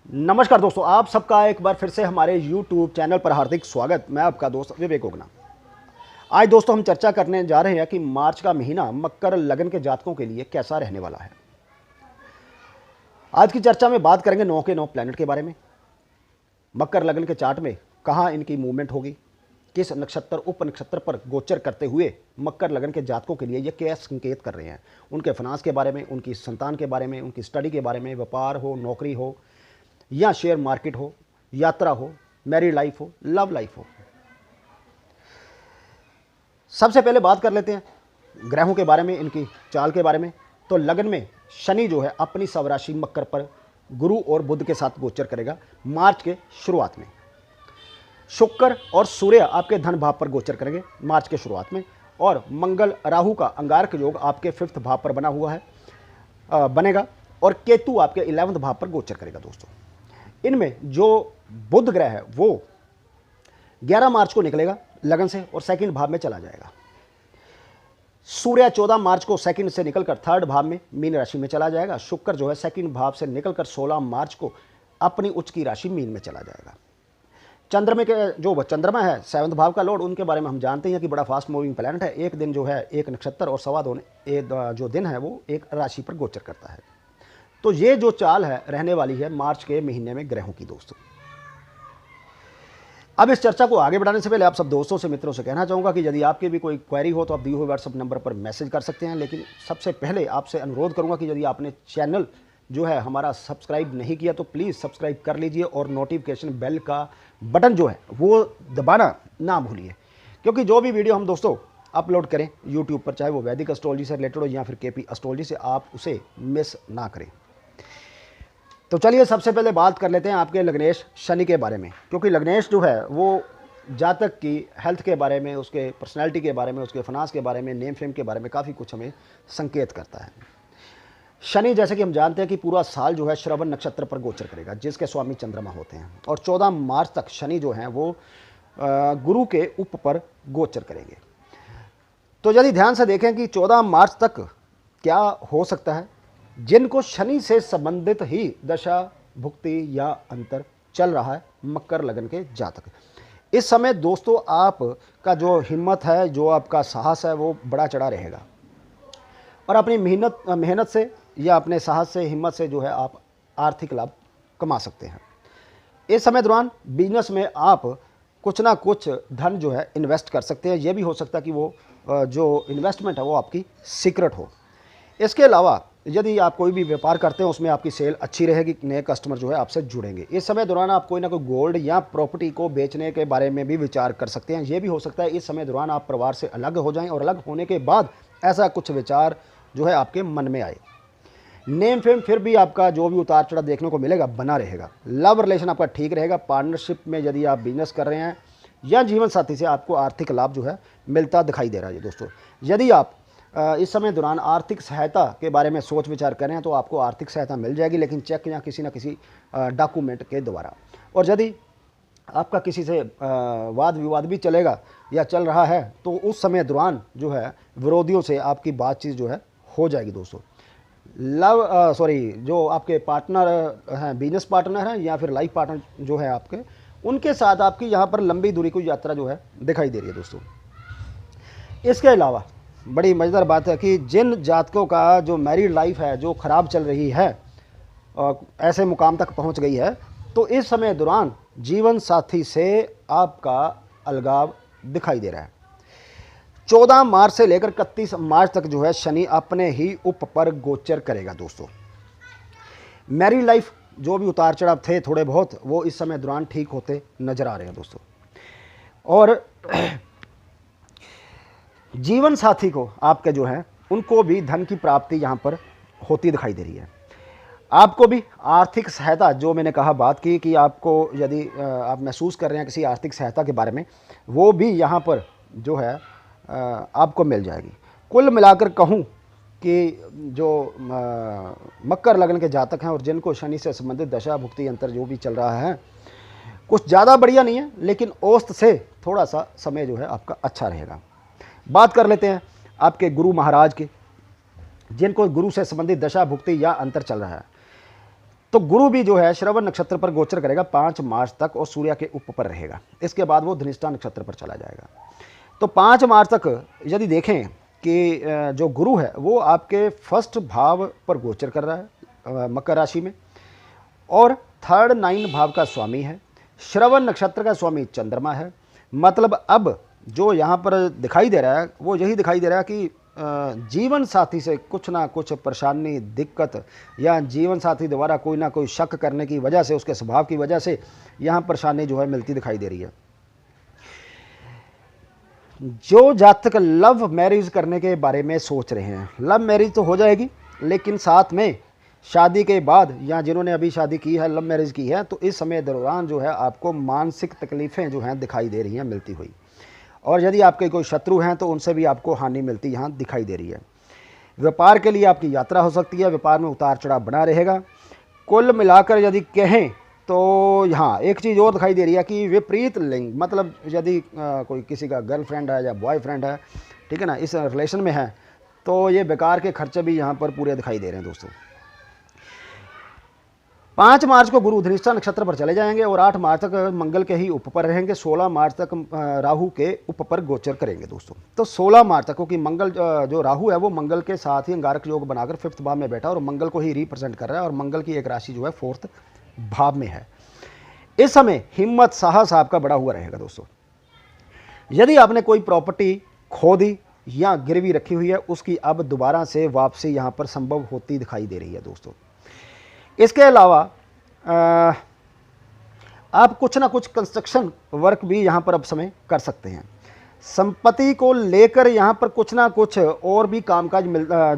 नमस्कार दोस्तों, आप सबका एक बार फिर से हमारे YouTube चैनल पर हार्दिक स्वागत। मैं आपका दोस्त विवेक ओगना। आज दोस्तों हम चर्चा करने जा रहे हैं कि मार्च का महीना मकर लगन के जातकों के लिए कैसा रहने वाला है। आज की चर्चा में बात करेंगे 9 के 9 प्लैनेट के बारे में, मकर लगन के चार्ट में कहाँ इनकी मूवमेंट होगी, किस नक्षत्र उप नक्षत्र पर गोचर करते हुए मकर लगन के जातकों के लिए ये क्या संकेत कर रहे हैं, उनके फाइनेंस के बारे में, उनकी संतान के बारे में, उनकी स्टडी के बारे में, व्यापार हो, नौकरी हो या शेयर मार्केट हो, यात्रा हो, मैरिड लाइफ हो, लव लाइफ हो। सबसे पहले बात कर लेते हैं ग्रहों के बारे में, इनकी चाल के बारे में। तो लगन में शनि जो है अपनी स्वराशि मकर पर गुरु और बुध के साथ गोचर करेगा मार्च के शुरुआत में। शुक्र और सूर्य आपके धन भाव पर गोचर करेंगे मार्च के शुरुआत में, और मंगल राहु का अंगारक योग आपके 5th भाव पर बना हुआ है बनेगा, और केतु आपके 11th भाव पर गोचर करेगा। दोस्तों इनमें जो बुध ग्रह है वो 11 मार्च को निकलेगा लगन से और 2nd भाव में चला जाएगा। सूर्य 14 मार्च को 2nd से निकलकर 3rd भाव में मीन राशि में चला जाएगा। शुक्र जो है 2nd भाव से निकलकर 16 मार्च को अपनी उच्च की राशि मीन में चला जाएगा। चंद्रमा के जो चंद्रमा है 7th भाव का लॉर्ड, उनके बारे में हम जानते हैं कि बड़ा फास्ट मूविंग प्लैनेट है। एक दिन जो है एक नक्षत्र और सवा दो जो दिन है वो एक राशि पर गोचर करता है। तो ये जो चाल है रहने वाली है मार्च के महीने में ग्रहों की। दोस्तों अब इस चर्चा को आगे बढ़ाने से पहले आप सब दोस्तों से, मित्रों से कहना चाहूँगा कि यदि आपकी भी कोई क्वेरी हो तो आप दिए हुए व्हाट्सएप नंबर पर मैसेज कर सकते हैं। लेकिन सबसे पहले आपसे अनुरोध करूँगा कि यदि आपने चैनल जो है हमारा सब्सक्राइब नहीं किया तो प्लीज़ सब्सक्राइब कर लीजिए, और नोटिफिकेशन बेल का बटन जो है वो दबाना ना भूलिए, क्योंकि जो भी वीडियो हम दोस्तों अपलोड करें यूट्यूब पर, चाहे वो वैदिक एस्ट्रोलॉजी से रिलेटेड हो या फिर केपी एस्ट्रोलॉजी से, आप उसे मिस ना करें। तो चलिए सबसे पहले बात कर लेते हैं आपके लग्नेश शनि के बारे में, क्योंकि लग्नेश जो है वो जातक की हेल्थ के बारे में, उसके पर्सनैलिटी के बारे में, उसके फाइनेंस के बारे में, नेम फेम के बारे में काफ़ी कुछ हमें संकेत करता है। शनि जैसे कि हम जानते हैं कि पूरा साल जो है श्रवण नक्षत्र पर गोचर करेगा, जिसके स्वामी चंद्रमा होते हैं, और 14 मार्च तक शनि जो हैं वो गुरु के उप पर गोचर करेंगे। तो यदि ध्यान से देखें कि 14 मार्च तक क्या हो सकता है, जिनको शनि से संबंधित ही दशा भुक्ति या अंतर चल रहा है मकर लगन के जातक, इस समय दोस्तों आपका जो हिम्मत है, जो आपका साहस है वो बड़ा चढ़ा रहेगा, और अपनी मेहनत से या अपने साहस से, हिम्मत से जो है आप आर्थिक लाभ कमा सकते हैं। इस समय दौरान बिजनेस में आप कुछ ना कुछ धन जो है इन्वेस्ट कर सकते हैं। ये भी हो सकता है कि वो जो इन्वेस्टमेंट है वो आपकी सीक्रेट हो। इसके अलावा यदि आप कोई भी व्यापार करते हैं उसमें आपकी सेल अच्छी रहेगी, नए कस्टमर जो है आपसे जुड़ेंगे। इस समय दौरान आप कोई ना कोई गोल्ड या प्रॉपर्टी को बेचने के बारे में भी विचार कर सकते हैं। ये भी हो सकता है इस समय दौरान आप परिवार से अलग हो जाएं, और अलग होने के बाद ऐसा कुछ विचार जो है आपके मन में आए। नेम फेम फिर भी आपका जो भी उतार चढ़ाव देखने को मिलेगा बना रहेगा। लव रिलेशन आपका ठीक रहेगा। पार्टनरशिप में यदि आप बिजनेस कर रहे हैं या जीवन साथी से आपको आर्थिक लाभ जो है मिलता दिखाई दे रहा है। दोस्तों यदि आप इस समय दौरान आर्थिक सहायता के बारे में सोच विचार करें तो आपको आर्थिक सहायता मिल जाएगी, लेकिन चेक या किसी न किसी डॉक्यूमेंट के द्वारा। और यदि आपका किसी से वाद विवाद भी चलेगा या चल रहा है तो उस समय दौरान जो है विरोधियों से आपकी बातचीत जो है हो जाएगी। दोस्तों जो आपके पार्टनर हैं, बिजनेस पार्टनर हैं या फिर लाइफ पार्टनर जो है आपके, उनके साथ आपकी यहाँ पर लंबी दूरी की यात्रा जो है दिखाई दे रही है। दोस्तों इसके अलावा बड़ी मज़ेदार बात है कि जिन जातकों का जो मैरिड लाइफ है जो ख़राब चल रही है, ऐसे मुकाम तक पहुंच गई है, तो इस समय दौरान जीवन साथी से आपका अलगाव दिखाई दे रहा है। 14 मार्च से लेकर 31 मार्च तक जो है शनि अपने ही उप पर गोचर करेगा। दोस्तों मैरिड लाइफ जो भी उतार चढ़ाव थे थोड़े बहुत, वो इस समय दौरान ठीक होते नजर आ रहे हैं। दोस्तों और जीवन साथी को आपके जो हैं उनको भी धन की प्राप्ति यहाँ पर होती दिखाई दे रही है। आपको भी आर्थिक सहायता, जो मैंने कहा बात की कि आपको यदि आप महसूस कर रहे हैं किसी आर्थिक सहायता के बारे में, वो भी यहाँ पर जो है आपको मिल जाएगी। कुल मिलाकर कहूँ कि जो मकर लगन के जातक हैं और जिनको शनि से संबंधित दशा भुक्ति अंतर जो भी चल रहा है, कुछ ज़्यादा बढ़िया नहीं है, लेकिन औसत से थोड़ा सा समय जो है आपका अच्छा रहेगा। बात कर लेते हैं आपके गुरु महाराज की, जिनको गुरु से संबंधित दशा भुक्ति या अंतर चल रहा है। तो गुरु भी जो है श्रवण नक्षत्र पर गोचर करेगा 5 मार्च तक और सूर्य के ऊपर रहेगा। इसके बाद वो धनिष्ठा नक्षत्र पर चला जाएगा। तो 5 मार्च तक यदि देखें कि जो गुरु है वो आपके फर्स्ट भाव पर गोचर कर रहा है मकर राशि में, और थर्ड 9 भाव का स्वामी है। श्रवण नक्षत्र का स्वामी चंद्रमा है। मतलब अब जो यहाँ पर दिखाई दे रहा है वो यही दिखाई दे रहा है कि जीवन साथी से कुछ ना कुछ परेशानी, दिक्कत, या जीवन साथी द्वारा कोई ना कोई शक करने की वजह से, उसके स्वभाव की वजह से यहाँ परेशानी जो है मिलती दिखाई दे रही है। जो जातक लव मैरिज करने के बारे में सोच रहे हैं, लव मैरिज तो हो जाएगी, लेकिन साथ में शादी के बाद, या जिन्होंने अभी शादी की है, लव मैरिज की है, तो इस समय दौरान जो है आपको मानसिक तकलीफ़ें जो हैं दिखाई दे रही हैं मिलती हुई। और यदि आपके कोई शत्रु हैं तो उनसे भी आपको हानि मिलती यहाँ दिखाई दे रही है। व्यापार के लिए आपकी यात्रा हो सकती है, व्यापार में उतार चढ़ाव बना रहेगा। कुल मिलाकर यदि कहें तो यहाँ एक चीज़ और दिखाई दे रही है कि विपरीत लिंग, मतलब यदि कोई किसी का गर्लफ्रेंड है या बॉयफ्रेंड है, ठीक है ना, इस रिलेशन में है, तो ये बेकार के खर्चे भी यहाँ पर पूरे दिखाई दे रहे हैं दोस्तों। 5 मार्च को गुरु धनिष्ठा नक्षत्र पर चले जाएंगे और 8 मार्च तक मंगल के ही उप पर रहेंगे। 16 मार्च तक राहु के उप पर गोचर करेंगे दोस्तों। तो 16 मार्च तक, क्योंकि मंगल जो राहु है वो मंगल के साथ ही अंगारक योग बनाकर 5th भाव में बैठा और मंगल को ही रिप्रेजेंट कर रहा है, और मंगल की एक राशि जो है 4th भाव में है। इस समय हिम्मत साहस आपका बड़ा हुआ रहेगा दोस्तों। यदि आपने कोई प्रॉपर्टी खो दी या गिरवी रखी हुई है, उसकी अब दोबारा से वापसी यहाँ पर संभव होती दिखाई दे रही है दोस्तों। इसके अलावा आप कुछ ना कुछ कंस्ट्रक्शन वर्क भी यहाँ पर अब समय कर सकते हैं। संपत्ति को लेकर यहाँ पर कुछ ना कुछ और भी कामकाज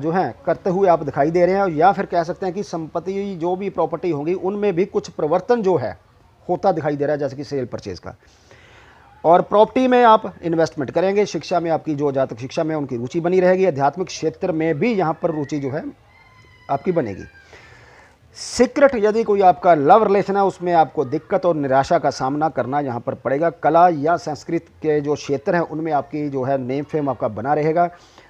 जो है करते हुए आप दिखाई दे रहे हैं, या फिर कह सकते हैं कि संपत्ति जो भी प्रॉपर्टी होंगी उनमें भी कुछ परिवर्तन जो है होता दिखाई दे रहा है, जैसे कि सेल परचेज का। और प्रॉपर्टी में आप इन्वेस्टमेंट करेंगे। शिक्षा में आपकी जो जातक शिक्षा में उनकी रुचि बनी रहेगी। आध्यात्मिक क्षेत्र में भी यहाँ पर रुचि जो है आपकी बनेगी। सीक्रेट यदि कोई आपका लव रिलेशन है उसमें आपको दिक्कत और निराशा का सामना करना यहाँ पर पड़ेगा। कला या संस्कृत के जो क्षेत्र हैं उनमें आपकी जो है नेम फेम आपका बना रहेगा।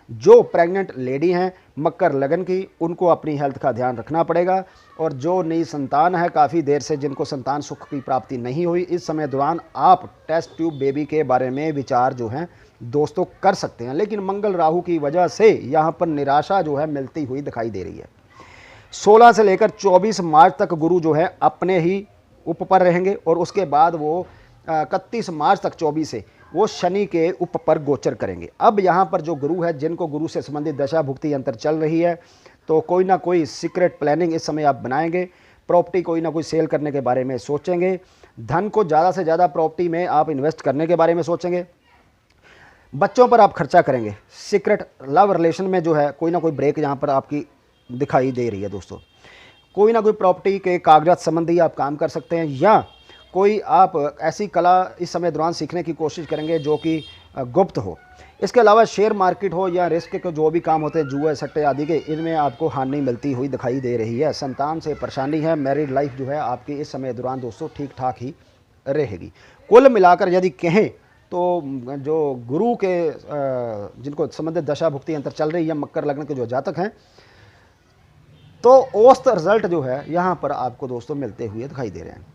जो प्रेग्नेंट लेडी हैं मकर लगन की, उनको अपनी हेल्थ का ध्यान रखना पड़ेगा। और जो नई संतान है, काफ़ी देर से जिनको संतान सुख की प्राप्ति नहीं हुई, इस समय दौरान आप टेस्ट ट्यूब बेबी के बारे में विचार जो हैं दोस्तों कर सकते हैं। लेकिन मंगल राहु की वजह से यहाँ पर निराशा जो है मिलती हुई दिखाई दे रही है। 16 से लेकर 24 मार्च तक गुरु जो है अपने ही उप पर रहेंगे, और उसके बाद वो 31 मार्च तक 24 से वो शनि के उप पर गोचर करेंगे। अब यहाँ पर जो गुरु है, जिनको गुरु से संबंधित दशा भुक्ति अंतर चल रही है, तो कोई ना कोई सीक्रेट प्लानिंग इस समय आप बनाएंगे। प्रॉपर्टी कोई ना कोई सेल करने के बारे में सोचेंगे। धन को ज़्यादा से ज़्यादा प्रॉपर्टी में आप इन्वेस्ट करने के बारे में सोचेंगे। बच्चों पर आप खर्चा करेंगे। सीक्रेट लव रिलेशन में जो है कोई ना कोई ब्रेक यहाँ पर आपकी दिखाई दे रही है दोस्तों। कोई ना कोई प्रॉपर्टी के कागजात संबंधी आप काम कर सकते हैं, या कोई आप ऐसी कला इस समय दौरान सीखने की कोशिश करेंगे जो कि गुप्त हो। इसके अलावा शेयर मार्केट हो या रिस्क के जो भी काम होते हैं, जुए सट्टे आदि के, इनमें आपको हानि मिलती हुई दिखाई दे रही है। संतान से परेशानी है। मैरिड लाइफ जो है आपकी इस समय दौरान दोस्तों ठीक ठाक ही रहेगी। कुल मिलाकर यदि कहें तो जो गुरु के जिनको संबंधित दशा भुक्ति अंतर चल रही है, मकर लग्न के जो जातक हैं, तो औसत रिजल्ट जो है यहाँ पर आपको दोस्तों मिलते हुए दिखाई दे रहे हैं।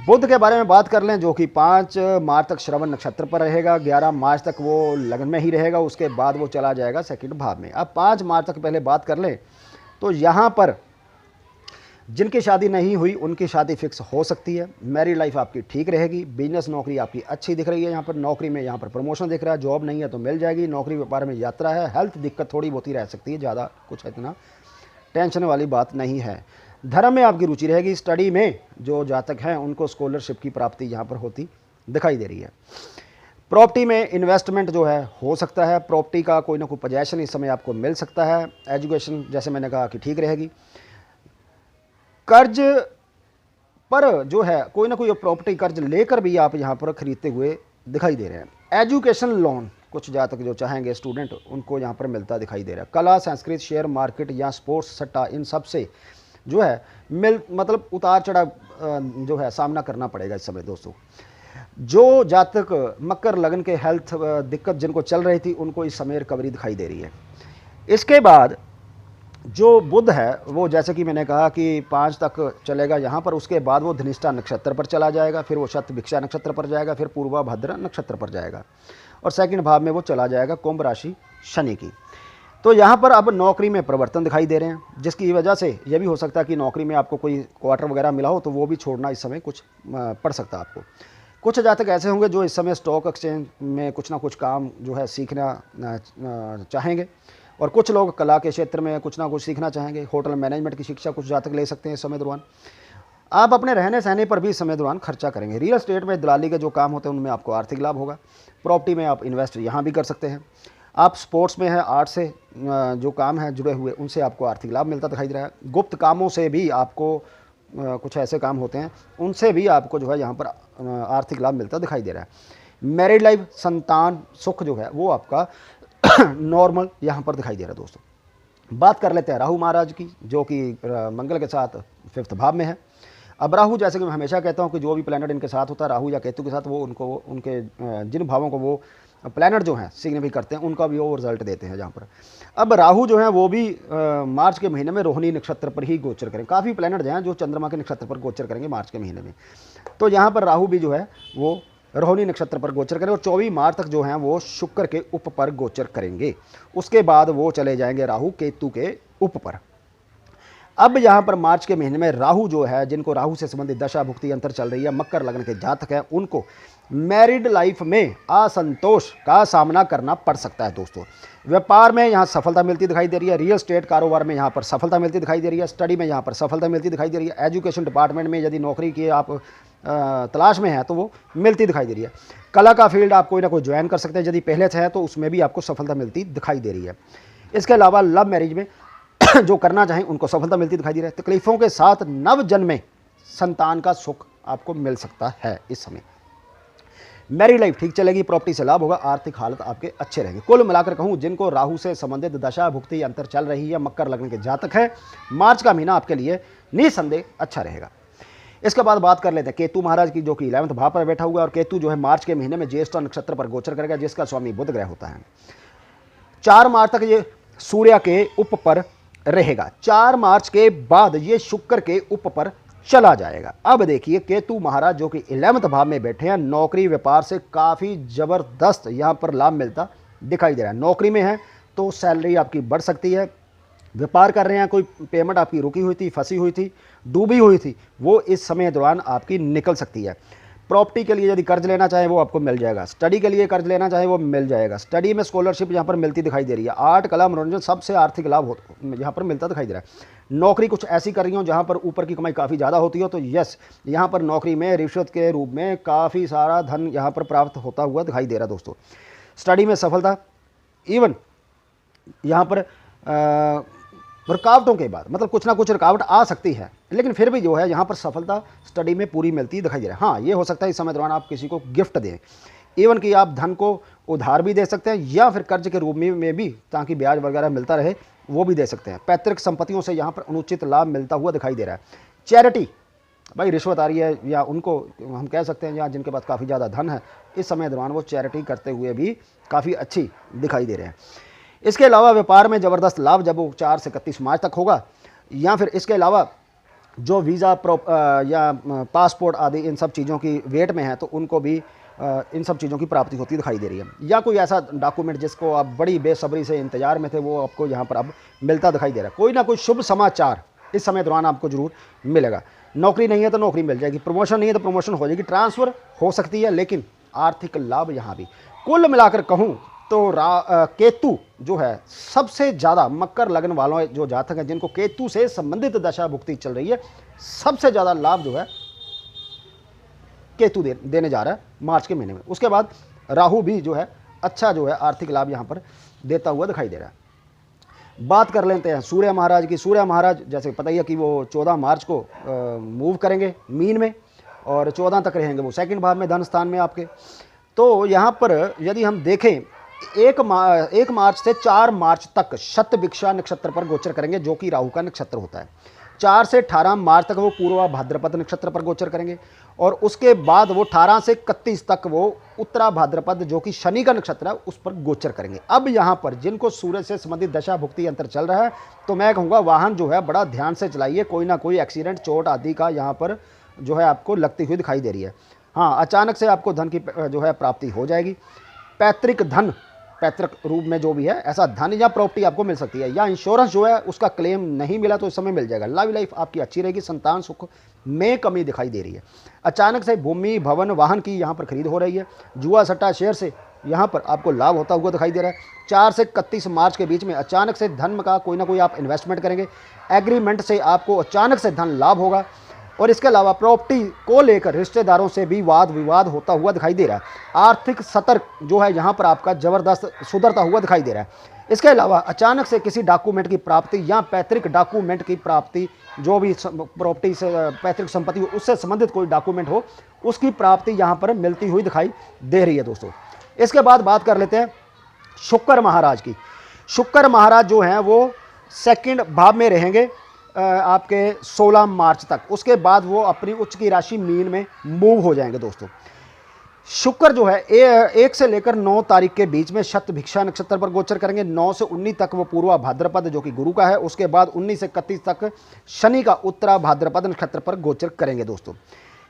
बुध के बारे में बात कर लें, जो कि 5 मार्च तक श्रवण नक्षत्र पर रहेगा। 11 मार्च तक वो लगन में ही रहेगा, उसके बाद वो चला जाएगा 2nd भाव में। अब 5 मार्च तक पहले बात कर लें तो यहाँ पर जिनकी शादी नहीं हुई उनकी शादी फिक्स हो सकती है। मैरिड लाइफ आपकी ठीक रहेगी। बिजनेस नौकरी आपकी अच्छी दिख रही है। यहाँ पर नौकरी में यहाँ पर प्रमोशन दिख रहा है। जॉब नहीं है तो मिल जाएगी। नौकरी व्यापार में यात्रा है। हेल्थ दिक्कत थोड़ी बहुत ही रह सकती है, ज़्यादा कुछ इतना टेंशन वाली बात नहीं है। धर्म में आपकी रुचि रहेगी। स्टडी में जो जातक हैं उनको स्कॉलरशिप की प्राप्ति यहाँ पर होती दिखाई दे रही है। प्रॉपर्टी में इन्वेस्टमेंट जो है हो सकता है। प्रॉपर्टी का कोई ना कोई पोजेशन इस समय आपको मिल सकता है। एजुकेशन जैसे मैंने कहा कि ठीक रहेगी। कर्ज पर जो है कोई ना कोई प्रॉपर्टी कर्ज लेकर भी आप यहाँ पर खरीदते हुए दिखाई दे रहे हैं। एजुकेशन लोन कुछ जातक जो चाहेंगे स्टूडेंट, उनको यहाँ पर मिलता दिखाई दे रहा है। कला संस्कृत शेयर मार्केट या स्पोर्ट्स सट्टा, इन सब से जो है मतलब उतार चढ़ाव जो है सामना करना पड़ेगा इस समय दोस्तों। जो जातक मकर लगन के हेल्थ दिक्कत जिनको चल रही थी, उनको इस समय रिकवरी दिखाई दे रही है। इसके बाद जो बुध है वो जैसे कि मैंने कहा कि 5 तक चलेगा यहाँ पर, उसके बाद वो धनिष्ठा नक्षत्र पर चला जाएगा, फिर वो शतभिक्षा नक्षत्र पर जाएगा, फिर पूर्वा भद्र नक्षत्र पर जाएगा और सेकंड भाव में वो चला जाएगा कुंभ राशि शनि की। तो यहाँ पर अब नौकरी में परिवर्तन दिखाई दे रहे हैं, जिसकी वजह से ये भी हो सकता है कि नौकरी में आपको कोई क्वार्टर वगैरह मिला हो तो वो भी छोड़ना इस समय कुछ पड़ सकता है आपको। कुछ जातक ऐसे होंगे जो इस समय स्टॉक एक्सचेंज में कुछ ना कुछ काम जो है सीखना चाहेंगे, और कुछ लोग कला के क्षेत्र में कुछ ना कुछ सीखना चाहेंगे। होटल मैनेजमेंट की शिक्षा कुछ जातक ले सकते हैं इस समय दौरान। आप अपने रहने सहने पर भी इस समय दौरान खर्चा करेंगे। रियल एस्टेट में दलाली के जो काम होते हैं उनमें आपको आर्थिक लाभ होगा। प्रॉपर्टी में आप इन्वेस्ट यहाँ भी कर सकते हैं। आप स्पोर्ट्स में है, आर्ट से जो काम है जुड़े हुए, उनसे आपको आर्थिक लाभ मिलता दिखाई दे रहा है। गुप्त कामों से भी आपको कुछ ऐसे काम होते हैं, उनसे भी आपको जो है यहाँ पर आर्थिक लाभ मिलता दिखाई दे रहा है। मैरिड लाइफ, संतान सुख जो है वो आपका नॉर्मल यहाँ पर दिखाई दे रहा है। दोस्तों बात कर लेते हैं राहु महाराज की, जो कि मंगल के साथ 5th भाव में है। अब राहु, जैसे कि मैं हमेशा कहता हूँ कि जो भी प्लैनेट इनके साथ होता है, राहु या केतु के साथ, वो उनको उनके जिन भावों को वो प्लैनेट जो हैं सिग्निफाई करते हैं उनका भी वो रिजल्ट देते हैं जहाँ पर। अब राहु जो है वो भी मार्च के महीने में रोहिणी नक्षत्र पर ही गोचर करेंगे। काफ़ी प्लैनेट जो हैं जो चंद्रमा के नक्षत्र पर गोचर करेंगे मार्च के महीने में। तो यहाँ पर राहु भी जो है वो रोहिणी नक्षत्र पर गोचर करें और 24 मार्च तक जो हैं वो शुक्र के उप पर गोचर करेंगे। उसके बाद वो चले जाएंगे राहु केतु के उप पर। अब यहाँ पर मार्च के महीने में राहु जो है, जिनको राहु से संबंधित दशा भुक्ति अंतर चल रही है, मकर लग्न के जातक हैं, उनको मैरिड लाइफ में असंतोष का सामना करना पड़ सकता है। दोस्तों व्यापार में यहाँ सफलता मिलती दिखाई दे रही है। रियल एस्टेट कारोबार में यहाँ पर सफलता मिलती दिखाई दे रही है। स्टडी में यहाँ पर सफलता मिलती दिखाई दे रही है। एजुकेशन डिपार्टमेंट में यदि नौकरी की आप तलाश में है तो वो मिलती दिखाई दे रही है। कला का फील्ड आप कोई ना कोई ज्वाइन कर सकते हैं, यदि पहले से है तो उसमें भी आपको सफलता मिलती दिखाई दे रही है। इसके अलावा लव मैरिज में जो करना चाहें उनको सफलता मिलती दिखाई दे रही है। तकलीफों के साथ नव जन्म में संतान का सुख आपको मिल सकता है इस समय। मैरिड लाइफ ठीक चलेगी, प्रॉपर्टी से लाभ होगा, आर्थिक हालत आपके अच्छे रहेंगे। कुल मिलाकर कहूं, जिनको राहु से संबंधित दशा भुक्ति अंतर चल रही है, मकर लग्न के जातक है, मार्च का महीना आपके लिए निसंदेह अच्छा रहेगा। इसके बाद बात कर लेते हैं केतु महाराज की, जो कि 11वें भाव पर बैठा हुआ है। और केतु जो है मार्च के महीने में ज्येष्ठा नक्षत्र पर गोचर करेगा, जिसका स्वामी बुध ग्रह होता है। 4 मार्च तक ये सूर्य के उप पर रहेगा। 4 मार्च के बाद ये शुक्र के उप पर चला जाएगा। अब देखिए केतु महाराज जो कि 11वें भाव में बैठे हैं, नौकरी व्यापार से काफ़ी ज़बरदस्त यहाँ पर लाभ मिलता दिखाई दे रहा है। नौकरी में है तो सैलरी आपकी बढ़ सकती है। व्यापार कर रहे हैं, कोई पेमेंट आपकी रुकी हुई थी, फंसी हुई थी, डूबी हुई थी, वो इस समय दौरान आपकी निकल सकती है। प्रॉपर्टी के लिए यदि कर्ज लेना चाहे वो आपको मिल जाएगा। स्टडी के लिए कर्ज लेना चाहे वो मिल जाएगा। स्टडी में स्कॉलरशिप यहाँ पर मिलती दिखाई दे रही है। आर्ट, कला, मनोरंजन सबसे आर्थिक लाभ यहाँ पर मिलता दिखाई दे रहा है। नौकरी कुछ ऐसी कर रही हो जहाँ पर ऊपर की कमाई काफ़ी ज़्यादा होती हो तो यस, यहाँ पर नौकरी में रिश्वत के रूप में काफ़ी सारा धन यहाँ पर प्राप्त होता हुआ दिखाई दे रहा है। दोस्तों स्टडी में सफलता, इवन यहाँ पर रुकावटों के बाद, मतलब कुछ ना कुछ रुकावट आ सकती है, लेकिन फिर भी जो है यहाँ पर सफलता स्टडी में पूरी मिलती दिखाई दे रहा है। हाँ, ये हो सकता है इस समय दौरान आप किसी को गिफ्ट दें, इवन कि आप धन को उधार भी दे सकते हैं या फिर कर्ज के रूप में भी, ताकि ब्याज वगैरह मिलता रहे, वो भी दे सकते हैं। पैतृक संपत्तियों से यहाँ पर अनुचित लाभ मिलता हुआ दिखाई दे रहा है। चैरिटी, भाई रिश्वत आ रही है या उनको हम कह सकते हैं या जिनके पास काफ़ी ज़्यादा धन है, इस समय दौरान वो चैरिटी करते हुए भी काफ़ी अच्छी दिखाई दे रहे हैं। इसके अलावा व्यापार में ज़बरदस्त लाभ जब वो 4 से 31 मार्च तक होगा, या फिर इसके अलावा जो वीज़ा या पासपोर्ट आदि इन सब चीज़ों की वेट में है तो उनको भी इन सब चीज़ों की प्राप्ति होती दिखाई दे रही है। या कोई ऐसा डॉक्यूमेंट जिसको आप बड़ी बेसब्री से इंतजार में थे, वो आपको यहाँ पर अब मिलता दिखाई दे रहा है। कोई ना कोई शुभ समाचार इस समय दौरान आपको जरूर मिलेगा। नौकरी नहीं है तो नौकरी मिल जाएगी, प्रमोशन नहीं है तो प्रमोशन हो जाएगी, ट्रांसफ़र हो सकती है, लेकिन आर्थिक लाभ यहाँ भी। कुल मिलाकर कहूँ तो केतु जो है सबसे ज़्यादा मकर लग्न वालों जो जातक हैं जिनको केतु से संबंधित दशा भुक्ति चल रही है, सबसे ज़्यादा लाभ जो है केतु देने जा रहा है मार्च के महीने में। उसके बाद राहु भी जो है अच्छा जो है आर्थिक लाभ यहाँ पर देता हुआ दिखाई दे रहा है। बात कर लेते हैं सूर्य महाराज की। सूर्य महाराज जैसे पता ही है कि वो 14 मार्च को मूव करेंगे मीन में और 14 तक रहेंगे वो सेकंड भाव में, धन स्थान में आपके। तो यहाँ पर यदि हम देखें 1 मार्च से 4 मार्च तक शतभिक्षा नक्षत्र पर गोचर करेंगे, जो कि राहु का नक्षत्र होता है। 4 से 18 मार्च तक वो पूर्वा भाद्रपद नक्षत्र पर गोचर करेंगे और उसके बाद वो 18 से 31 तक वो उत्तरा भाद्रपद जो कि शनि का नक्षत्र है उस पर गोचर करेंगे। अब यहाँ पर जिनको सूरज से संबंधित दशा भुक्ति अंतर चल रहा है तो मैं कहूँगा वाहन जो है बड़ा ध्यान से चलाइए, कोई ना कोई एक्सीडेंट चोट आदि का यहाँ पर जो है आपको लगती हुई दिखाई दे रही है। हाँ, अचानक से आपको धन की जो है प्राप्ति हो जाएगी। पैतृक धन, पैतृक रूप में जो भी है ऐसा धन या प्रॉपर्टी आपको मिल सकती है, या इंश्योरेंस जो है उसका क्लेम नहीं मिला तो इस समय मिल जाएगा। लव लाइफ आपकी अच्छी रहेगी। संतान सुख में कमी दिखाई दे रही है। अचानक से भूमि भवन वाहन की यहाँ पर खरीद हो रही है। जुआ सट्टा शेयर से यहाँ पर आपको लाभ होता हुआ दिखाई दे रहा है। 4 से 31 मार्च के बीच में अचानक से धन का कोई ना कोई आप इन्वेस्टमेंट करेंगे। एग्रीमेंट से आपको अचानक से धन लाभ होगा। और इसके अलावा प्रॉपर्टी को लेकर रिश्तेदारों से भी वाद विवाद होता हुआ दिखाई दे रहा है। आर्थिक सतर्क जो है यहाँ पर आपका ज़बरदस्त सुधरता हुआ दिखाई दे रहा है। इसके अलावा अचानक से किसी डॉक्यूमेंट की प्राप्ति या पैतृक डॉक्यूमेंट की प्राप्ति, जो भी प्रॉपर्टी से पैतृक संपत्ति हो उससे संबंधित कोई डॉक्यूमेंट हो उसकी प्राप्ति यहाँ पर मिलती हुई दिखाई दे रही है दोस्तों। इसके बाद बात कर लेते हैं शुक्र महाराज की। शुक्र महाराज जो हैं वो सेकंड भाव में रहेंगे आपके 16 मार्च तक। उसके बाद वो अपनी उच्च की राशि मीन में मूव हो जाएंगे दोस्तों। शुक्र जो है 1 से लेकर 9 तारीख के बीच में शतभिक्षा नक्षत्र पर गोचर करेंगे। 9 से 19 तक वो पूर्वा भाद्रपद जो कि गुरु का है, उसके बाद 19 से 31 तक शनि का उत्तरा भाद्रपद नक्षत्र पर गोचर करेंगे दोस्तों।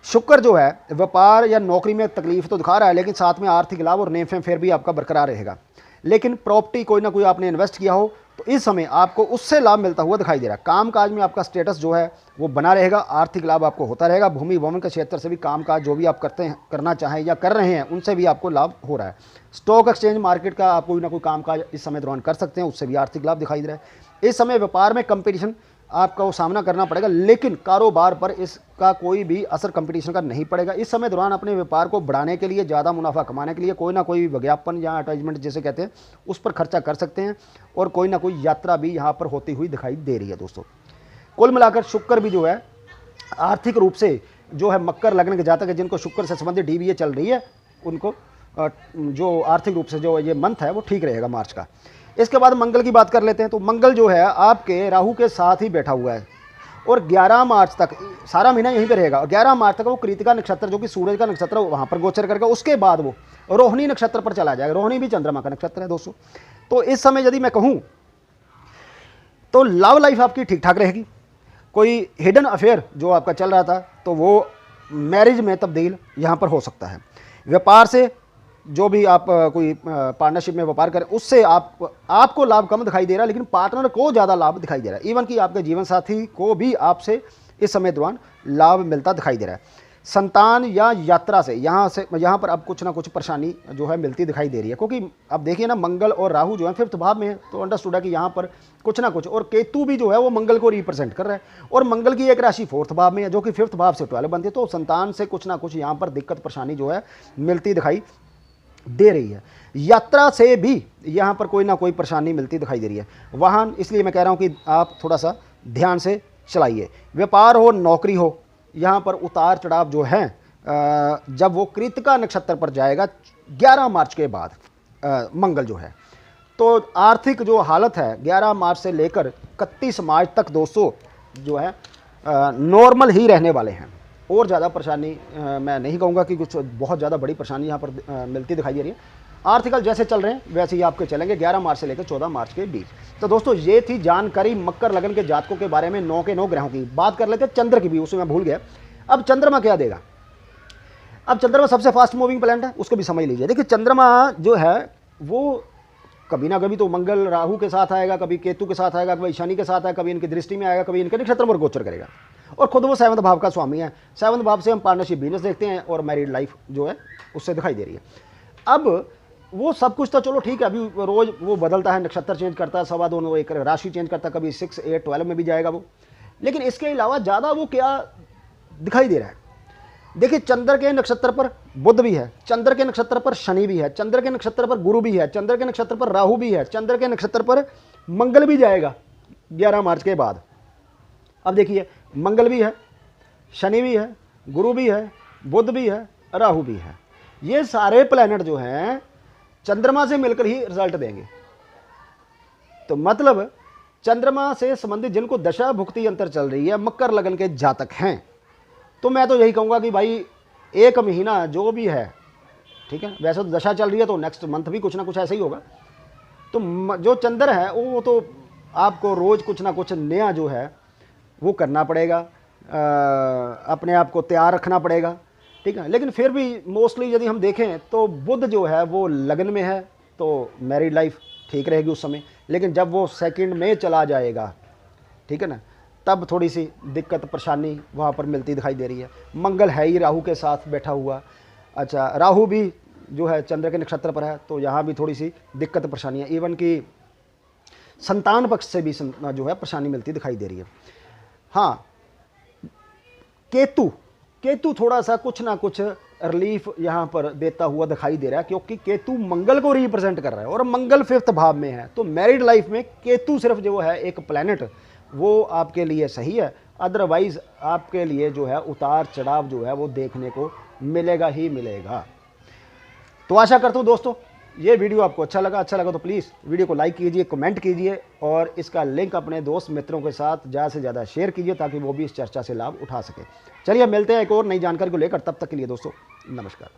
शुक्र जो है व्यापार या नौकरी में तकलीफ तो दिखा रहा है, लेकिन साथ में आर्थिक लाभ और नेम फेम भी आपका बरकरार रहेगा। लेकिन प्रॉपर्टी कोई ना कोई आपने इन्वेस्ट किया हो तो इस समय आपको उससे लाभ मिलता हुआ दिखाई दे रहा है। कामकाज में आपका स्टेटस जो है वो बना रहेगा, आर्थिक लाभ आपको होता रहेगा। भूमि भवन के क्षेत्र से भी कामकाज जो भी आप करते हैं, करना चाहें या कर रहे हैं, उनसे भी आपको लाभ हो रहा है। स्टॉक एक्सचेंज मार्केट का आप कोई ना कोई कामकाज इस समय दौरान कर सकते हैं, उससे भी आर्थिक लाभ दिखाई दे रहा है। इस समय व्यापार में कंपटीशन आपका वो सामना करना पड़ेगा, लेकिन कारोबार पर इसका कोई भी असर कंपटीशन का नहीं पड़ेगा। इस समय दौरान अपने व्यापार को बढ़ाने के लिए, ज़्यादा मुनाफा कमाने के लिए कोई ना कोई विज्ञापन या एडवर्टाइजमेंट जिसे कहते हैं उस पर खर्चा कर सकते हैं, और कोई ना कोई यात्रा भी यहाँ पर होती हुई दिखाई दे रही है दोस्तों। कुल मिलाकर शुक्र भी जो है आर्थिक रूप से जो है मकर लग्न के जातक है जिनको शुक्र से संबंधित डीवीए चल रही है, उनको जो आर्थिक रूप से जो ये मंथ है वो ठीक रहेगा मार्च का। इसके बाद मंगल की बात कर लेते हैं। तो मंगल जो है आपके राहु के साथ ही बैठा हुआ है और 11 मार्च तक सारा महीना यहीं पे रहेगा, और 11 मार्च तक वो कृतिका नक्षत्र जो कि सूरज का नक्षत्र है वहाँ पर गोचर करेगा। उसके बाद वो रोहिणी नक्षत्र पर चला जाएगा। रोहिणी भी चंद्रमा का नक्षत्र है दोस्तों। तो इस समय यदि मैं कहूँ तो लव लाइफ आपकी ठीक ठाक रहेगी। कोई हिडन अफेयर जो आपका चल रहा था तो वो मैरिज में तब्दील यहाँ पर हो सकता है। व्यापार से जो भी आप कोई पार्टनरशिप में व्यापार करें उससे आपको लाभ कम दिखाई दे रहा है, लेकिन पार्टनर को ज़्यादा लाभ दिखाई दे रहा है। इवन कि आपके जीवन साथी को भी आपसे इस समय दौरान लाभ मिलता दिखाई दे रहा है। संतान या यात्रा से यहाँ पर अब कुछ ना कुछ परेशानी जो है मिलती दिखाई दे रही है, क्योंकि अब देखिए ना मंगल और राहु जो है 5th भाव में है, तो अंडरस्टूड है कि यहाँ पर कुछ ना कुछ, और केतु भी जो है वो मंगल को रिप्रेजेंट कर रहा है, और मंगल की एक राशि 4th भाव में है जो कि 5th भाव से 12 बनती है। तो संतान से कुछ ना कुछ यहाँ पर दिक्कत परेशानी जो है मिलती दिखाई दे रही है। यात्रा से भी यहाँ पर कोई ना कोई परेशानी मिलती दिखाई दे रही है। वाहन, इसलिए मैं कह रहा हूँ कि आप थोड़ा सा ध्यान से चलाइए। व्यापार हो नौकरी हो, यहाँ पर उतार चढ़ाव जो है जब वो कृतिका नक्षत्र पर जाएगा 11 मार्च के बाद मंगल जो है, तो आर्थिक जो हालत है 11 मार्च से लेकर 31 मार्च तक दोस्तों जो है नॉर्मल ही रहने वाले हैं। और ज़्यादा परेशानी मैं नहीं कहूँगा कि कुछ बहुत ज़्यादा बड़ी परेशानी यहाँ पर मिलती दिखाई दे रही है। आर्थिकल जैसे चल रहे हैं वैसे ही आपके चलेंगे 11 मार्च से लेकर 14 मार्च के बीच। तो दोस्तों ये थी जानकारी मकर लगन के जातकों के बारे में 9 के 9 ग्रहों की। बात कर लेते हैं चंद्र की भी, उसे मैं भूल गया। अब चंद्रमा क्या देगा? अब चंद्रमा सबसे फास्ट मूविंग प्लैनेट है, उसको भी समझ लीजिए। देखिए चंद्रमा जो है वो कभी ना कभी तो मंगल राहु के साथ आएगा, कभी केतु के साथ आएगा, कभी शनि के साथ आएगा, कभी इनकी दृष्टि में आएगा, कभी इनके नक्षत्र पर गोचर करेगा, और खुद वो 7वें भाव का स्वामी है। 7वें भाव से हम पार्टनरशिप बिजनेस देखते हैं और मैरिड लाइफ जो है उससे दिखाई दे रही है। अब वो सब कुछ तो चलो ठीक है, अभी रोज वो बदलता है, नक्षत्र चेंज करता है, 2.25 एक राशि चेंज करता है, कभी 6, 8, 12 में भी जाएगा वो। लेकिन इसके अलावा ज़्यादा वो क्या दिखाई दे रहा है? देखिए चंद्र के नक्षत्र पर बुध भी है, चंद्र के नक्षत्र पर शनि भी है, चंद्र के नक्षत्र पर गुरु भी है, चंद्र के नक्षत्र पर राहु भी है, चंद्र के नक्षत्र पर मंगल भी जाएगा 11 मार्च के बाद। अब देखिए मंगल भी है, शनि भी है, गुरु भी है, बुध भी है, राहु भी है। ये सारे प्लैनेट जो हैं चंद्रमा से मिलकर ही रिजल्ट देंगे। तो मतलब चंद्रमा से संबंधित जिनको दशा भुक्ति अंतर चल रही है, मकर लगन के जातक हैं, तो मैं तो यही कहूँगा कि भाई एक महीना जो भी है, ठीक है, वैसे तो दशा चल रही है तो नेक्स्ट मंथ भी कुछ ना कुछ ऐसा ही होगा। तो जो चंद्र है वो तो आपको रोज़ कुछ ना कुछ नया जो है वो करना पड़ेगा, अपने आप को तैयार रखना पड़ेगा, ठीक है। लेकिन फिर भी मोस्टली यदि हम देखें तो बुध जो है वो लगन में है, तो मैरिड लाइफ ठीक रहेगी उस समय। लेकिन जब वो सेकंड में चला जाएगा, ठीक है ना, तब थोड़ी सी दिक्कत परेशानी वहाँ पर मिलती दिखाई दे रही है। मंगल है ही राहु के साथ बैठा हुआ, अच्छा राहु भी जो है चंद्र के नक्षत्र पर है, तो यहाँ भी थोड़ी सी दिक्कत परेशानी है। इवन कि संतान पक्ष से भी जो है परेशानी मिलती दिखाई दे रही है। हाँ, केतु केतु थोड़ा सा कुछ ना कुछ रिलीफ यहाँ पर देता हुआ दिखाई दे रहा है, क्योंकि केतु मंगल को रिप्रेजेंट कर रहा है और मंगल 5th भाव में है। तो मैरिड लाइफ में केतु सिर्फ जो है एक प्लैनेट, वो आपके लिए सही है। अदरवाइज आपके लिए जो है उतार चढ़ाव जो है वो देखने को मिलेगा ही मिलेगा। तो आशा करता हूँ दोस्तों ये वीडियो आपको अच्छा लगा तो प्लीज़ वीडियो को लाइक कीजिए, कमेंट कीजिए और इसका लिंक अपने दोस्त मित्रों के साथ ज़्यादा से ज़्यादा शेयर कीजिए ताकि वो भी इस चर्चा से लाभ उठा सके। चलिए मिलते हैं एक और नई जानकारी को लेकर, तब तक के लिए दोस्तों नमस्कार।